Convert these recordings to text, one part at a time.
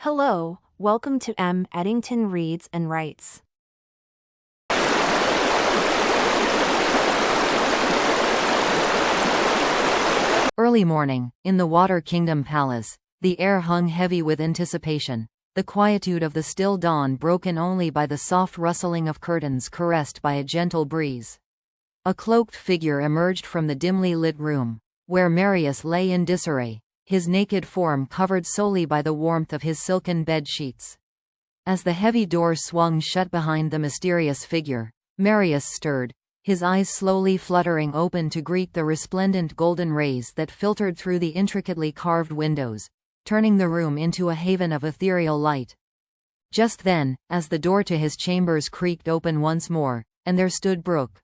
Hello, welcome to M. Eddington Reads and Writes. Early morning, in the Water Kingdom Palace, the air hung heavy with anticipation, the quietude of the still dawn broken only by the soft rustling of curtains caressed by a gentle breeze. A cloaked figure emerged from the dimly lit room, where Marius lay in disarray, his naked form covered solely by the warmth of his silken bed sheets. As the heavy door swung shut behind the mysterious figure, Marius stirred, his eyes slowly fluttering open to greet the resplendent golden rays that filtered through the intricately carved windows, turning the room into a haven of ethereal light. Just then, as the door to his chambers creaked open once more, and there stood Brooke.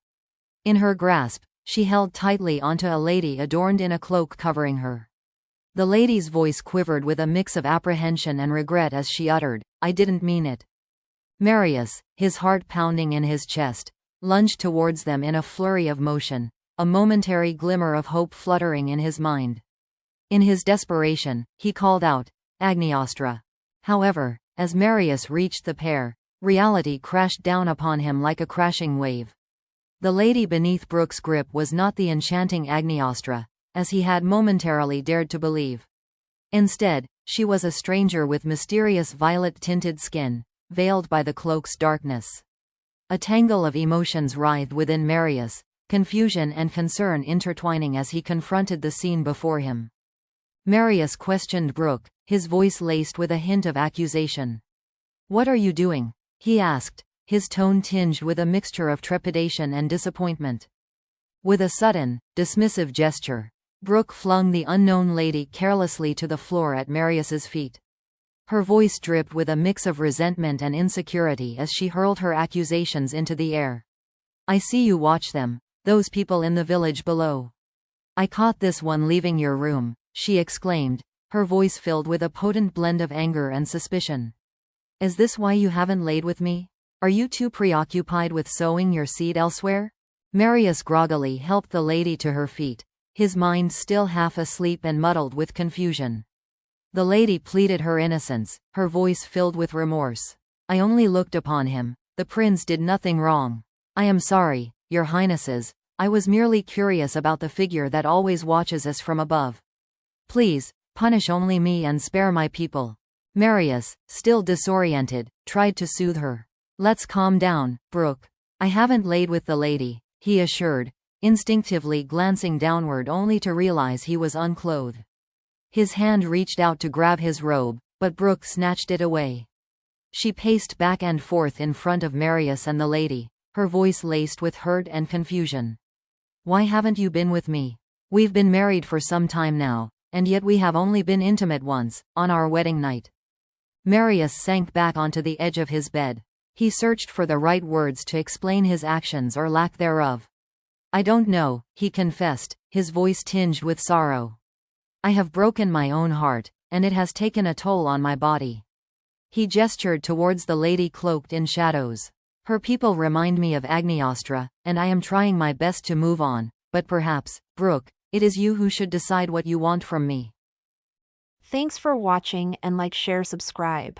In her grasp, she held tightly onto a lady adorned in a cloak covering her. The lady's voice quivered with a mix of apprehension and regret as she uttered, "I didn't mean it." Marius, his heart pounding in his chest, lunged towards them in a flurry of motion, a momentary glimmer of hope fluttering in his mind. In his desperation, he called out, "Agniastra." However, as Marius reached the pair, reality crashed down upon him like a crashing wave. The lady beneath Brooke's grip was not the enchanting Agniastra, as he had momentarily dared to believe. Instead, she was a stranger with mysterious violet-tinted skin, veiled by the cloak's darkness. A tangle of emotions writhed within Marius, confusion and concern intertwining as he confronted the scene before him. Marius questioned Brooke, his voice laced with a hint of accusation. "What are you doing?" he asked, his tone tinged with a mixture of trepidation and disappointment. With a sudden, dismissive gesture, Brooke flung the unknown lady carelessly to the floor at Marius's feet. Her voice dripped with a mix of resentment and insecurity as she hurled her accusations into the air. "I see you watch them, those people in the village below. I caught this one leaving your room," she exclaimed, her voice filled with a potent blend of anger and suspicion. "Is this why you haven't laid with me? Are you too preoccupied with sowing your seed elsewhere?" Marius groggily helped the lady to her feet, his mind still half asleep and muddled with confusion. The lady pleaded her innocence, her voice filled with remorse. "I only looked upon him. The prince did nothing wrong. I am sorry, your highnesses. I was merely curious about the figure that always watches us from above. Please, punish only me and spare my people." Marius, still disoriented, tried to soothe her. "Let's calm down, Brooke. I haven't laid with the lady," he assured, instinctively glancing downward only to realize he was unclothed. His hand reached out to grab his robe, but Brooke snatched it away. She paced back and forth in front of Marius and the lady, her voice laced with hurt and confusion. "Why haven't you been with me? We've been married for some time now, and yet we have only been intimate once, on our wedding night." Marius sank back onto the edge of his bed. He searched for the right words to explain his actions or lack thereof. "I don't know," he confessed, his voice tinged with sorrow. "I have broken my own heart, and it has taken a toll on my body." He gestured towards the lady cloaked in shadows. "Her people remind me of Agniastra, and I am trying my best to move on, but perhaps, Brooke, it is you who should decide what you want from me." Thanks for watching and share, subscribe.